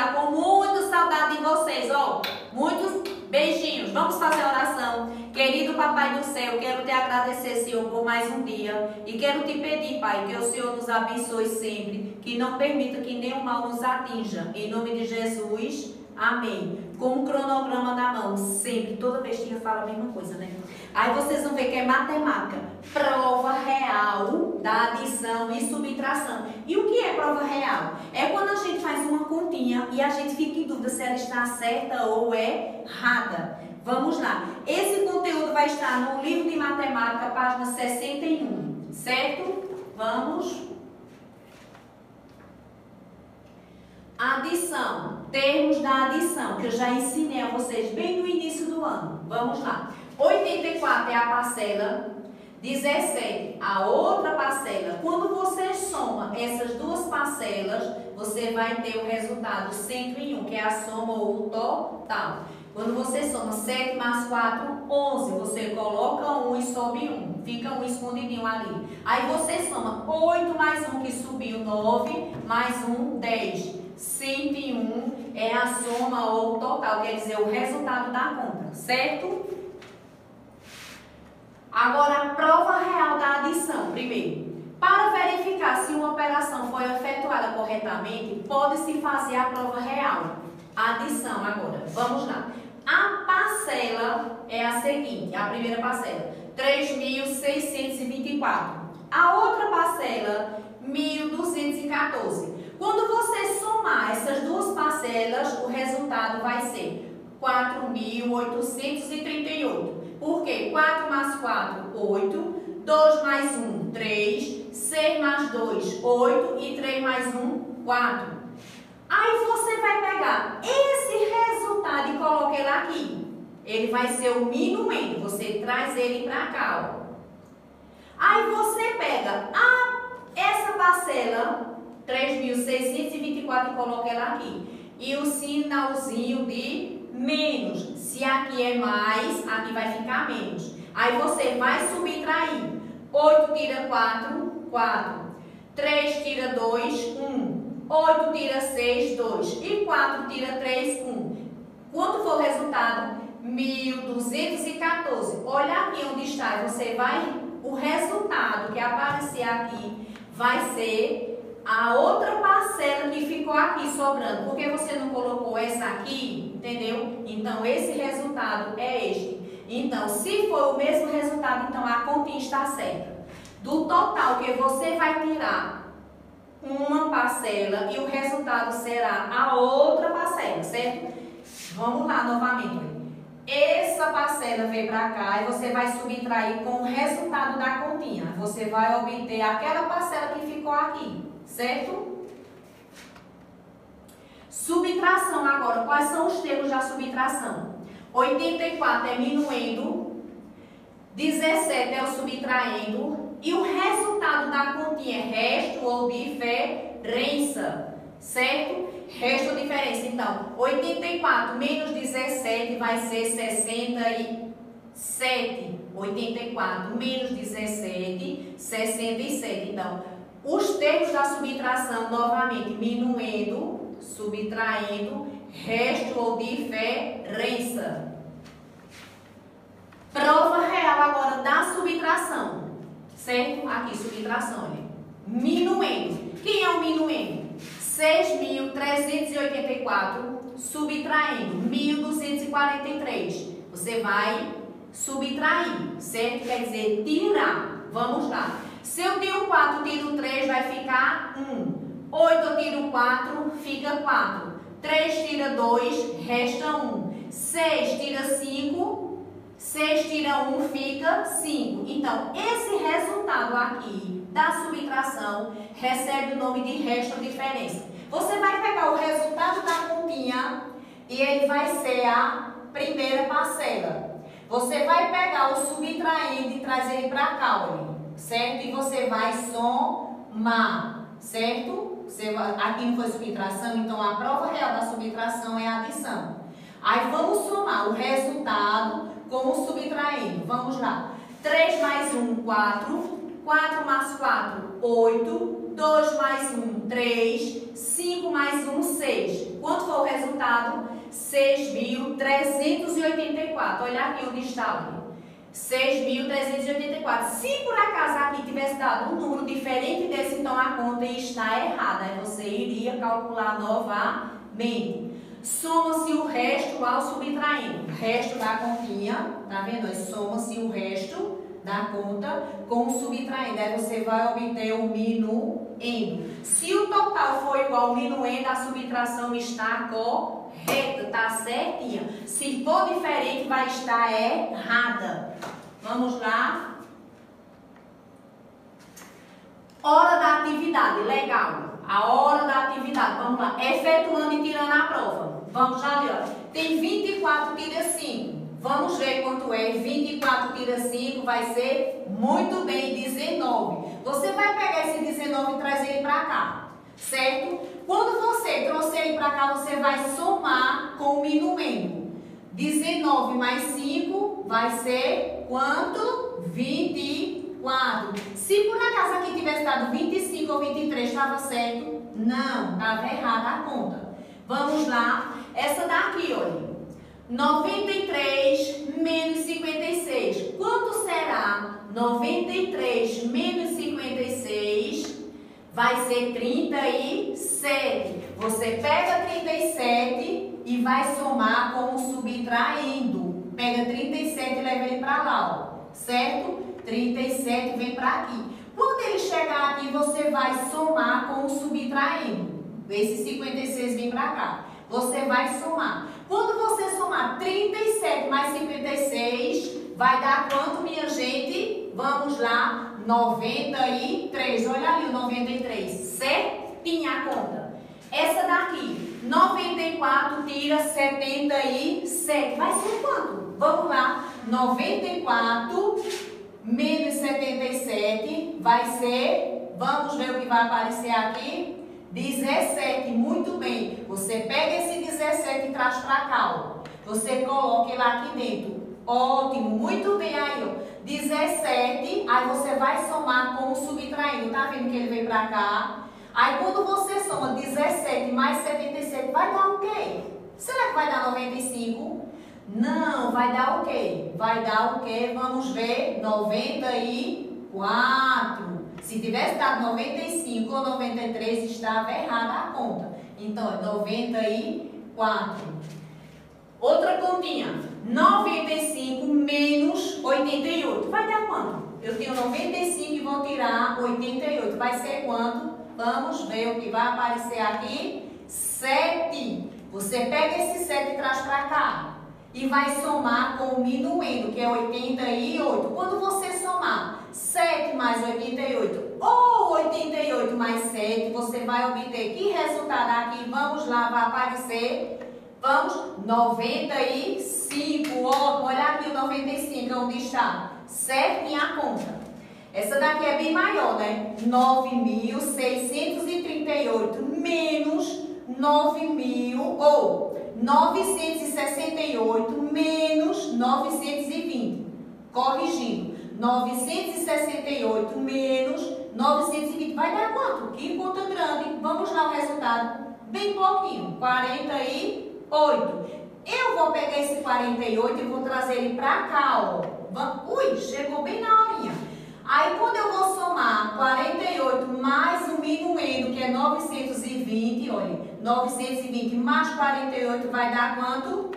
estar com muita saudade de vocês, ó. Muitos beijinhos. Vamos fazer a oração. Querido Papai do Céu, quero te agradecer, Senhor, por mais um dia. E quero te pedir, Pai, que o Senhor nos abençoe sempre. Que não permita que nenhum mal nos atinja. Em nome de Jesus, amém. Com o cronograma na mão, sempre. Toda vez que eu falo a mesma coisa, né? Aí vocês vão ver que é matemática. Prova real da adição e subtração. E o que é prova real? É quando a gente faz uma continha e a gente fica em dúvida se ela está certa ou errada. Vamos lá. Esse conteúdo vai estar no livro de matemática, página 61. Certo? Vamos. Adição. Termos da adição, que eu já ensinei a vocês bem no início do ano. Vamos lá. 84 é a parcela, 17 a outra parcela. Quando você soma essas duas parcelas, você vai ter o resultado 101, que é a soma ou o total. Quando você soma 7 mais 4, 11. Você coloca 1 e sobe 1. Fica 1 escondidinho ali. Aí você soma 8 mais 1 que subiu, 9, mais 1, 10. 101 é a soma ou total, quer dizer, o resultado da conta, certo? Agora, a prova real da adição. Primeiro, para verificar se uma operação foi efetuada corretamente, pode-se fazer a prova real. Adição agora. Vamos lá. A parcela é a seguinte, a primeira parcela, 3.624. A outra parcela, 1.214. Quando você somar essas duas parcelas, o resultado vai ser 4.838. Por quê? 4 mais 4, 8. 2 mais 1, 3. 6 mais 2, 8. E 3 mais 1, 4. Aí você vai pegar esse resultado e coloca ele aqui. Ele vai ser o minuendo. Você traz ele para cá, ó. Aí você pega essa parcela 3.624 e coloca ela aqui. E o sinalzinho de menos. Se aqui é mais, aqui vai ficar menos. Aí você vai subtrair. 8 tira 4, 4. 3 tira 2, 1. 8 tira 6, 2. E 4 tira 3, 1. Quanto for o resultado? 1.214. Olha aqui onde está. Você vai... O resultado que aparecer aqui vai ser a outra parcela que ficou aqui sobrando. Porque você não colocou essa aqui, entendeu? Então, esse resultado é este. Então, se for o mesmo resultado, então a continha está certa. Do total que você vai tirar uma parcela e o resultado será a outra parcela, certo? Vamos lá novamente. Essa parcela vem para cá e você vai subtrair com o resultado da continha. Você vai obter aquela parcela que ficou aqui, certo? Subtração agora. Quais são os termos da subtração? 84 é minuendo, 17 é o subtraindo e o resultado da continha é resto ou diferença, certo? Resto ou diferença. Então, 84 menos 17 vai ser 67. 84 menos 17, 67. Então, os termos da subtração, novamente, minuendo, subtraindo, resto ou diferença. Prova real agora da subtração, certo? Aqui, subtração, olha. Minuendo. Quem é o minuendo? 6.384 subtraindo 1.243. Você vai subtrair, certo? Quer dizer, tirar. Vamos lá. Se eu tiro 4, tiro 3, vai ficar 1. 8 eu tiro 4, fica 4. 3 tira 2, resta 1. 6 tira 5, 6 tira 1, fica 5. Então, esse resultado aqui da subtração recebe o nome de resto ou diferença. Você vai pegar o resultado da continha e ele vai ser a primeira parcela. Você vai pegar o subtraindo e trazer ele para cá, olha, certo? E você vai somar, certo? Aqui não foi subtração, então a prova real da subtração é a adição. Aí vamos somar o resultado com o subtraindo. Vamos lá. 3 mais 1, 4. 4 mais 4, 8. 2 mais 1, 3. 5 mais 1, 6. Quanto foi o resultado? 6.384. Olha aqui onde está, olha. 6.384. Se por acaso aqui tivesse dado um número diferente desse, então a conta está errada. Aí você iria calcular novamente. Soma-se o resto ao subtraindo. O resto da continha, tá vendo? Soma-se o resto da conta com o subtraindo. Aí você vai obter o minuendo. Se o total for igual ao minuendo, a subtração está correta, tá certinha. Se for diferente, vai estar errada. Vamos lá. Hora da atividade, legal. A hora da atividade, vamos lá. Efetuando e tirando a prova. Vamos já ali, ó. Tem 24 tira 5. Vamos ver quanto é. 24 tira 5 vai ser, muito bem, 19. Você vai pegar esse 19 e trazer ele para cá, certo? Quando você trouxer ele para cá, você vai somar com o minuendo. 19 mais 5 vai ser quanto? 24. Se por acaso aqui tivesse dado 25 ou 23, estava certo? Não, estava errada a conta. Vamos lá. Essa daqui, olha. 93 menos 56. Quanto será? 93 menos 56 vai ser 37. Você pega 37 e vai somar com o subtraindo. Pega 37 e leva ele para lá, ó. Certo? 37 vem para aqui. Quando ele chegar aqui, você vai somar com o subtraindo. Esse 56 vem para cá. Você vai somar. Quando você somar 37 mais 56, vai dar quanto, minha gente? Vamos lá, 93. Olha ali o 93. Certinha a conta. Essa daqui, 94 tira 77. Vai ser quanto? Vamos lá. 94 menos 77 vai ser, vamos ver o que vai aparecer aqui. 17, muito bem. Você pega esse 17 e traz para cá, ó. Você coloca ele aqui dentro. Ótimo, muito bem aí, ó. 17, aí você vai somar com o subtraindo. Tá vendo que ele vem para cá? Aí quando você soma 17 mais 77, vai dar o quê? Será que vai dar 95? Não, vai dar o quê? Vai dar o quê? Vamos ver. 94. Se tivesse dado 95 ou 93, estava errada a conta. Então, é 94. Outra continha. 95 menos 88. Vai dar quanto? Eu tenho 95 e vou tirar 88. Vai ser quanto? Vamos ver o que vai aparecer aqui. 7. Você pega esse 7 e traz para cá. E vai somar com o minuendo, que é 88. Quando você somar 7 mais 88 ou 88 mais 7, você vai obter que resultado aqui? Vamos lá, vai aparecer. Vamos, 95. Ó, olha aqui o 95, onde está? Certinha a conta. Essa daqui é bem maior, né? 9.638 menos 9.000 ou 968 menos 920. Corrigindo. 968 menos 920. Vai dar quanto? Que conta grande. Vamos lá o resultado. Bem pouquinho. 48. Eu vou pegar esse 48 e vou trazer ele pra cá, ó. Ui, chegou bem na horinha. Aí quando eu vou somar 48 mais o minuendo, que é 920, olha, 920 mais 48 vai dar quanto?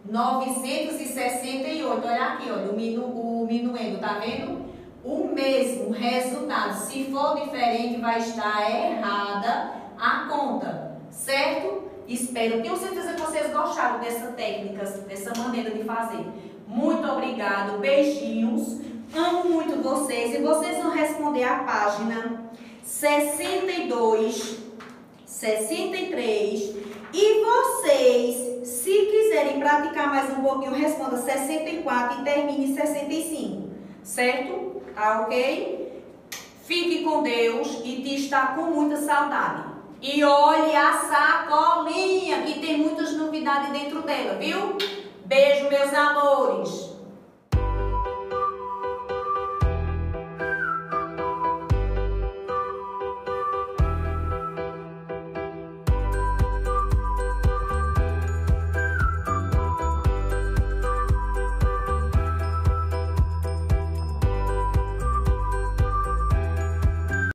968. Olha aqui, olha, o minuendo, tá vendo? O mesmo resultado. Se for diferente, vai estar errada a conta, certo? Espero, tenho certeza que vocês gostaram dessa técnica, dessa maneira de fazer. Muito obrigado, beijinhos. Amo muito vocês. E vocês vão responder a página 62, 63. E vocês, se quiserem praticar mais um pouquinho, responda 64 e termine 65. Certo? Tá ok? Fique com Deus e te está com muita saudade. E olhe a sacolinha, que tem muitas novidades dentro dela, viu? Beijo, meus amores.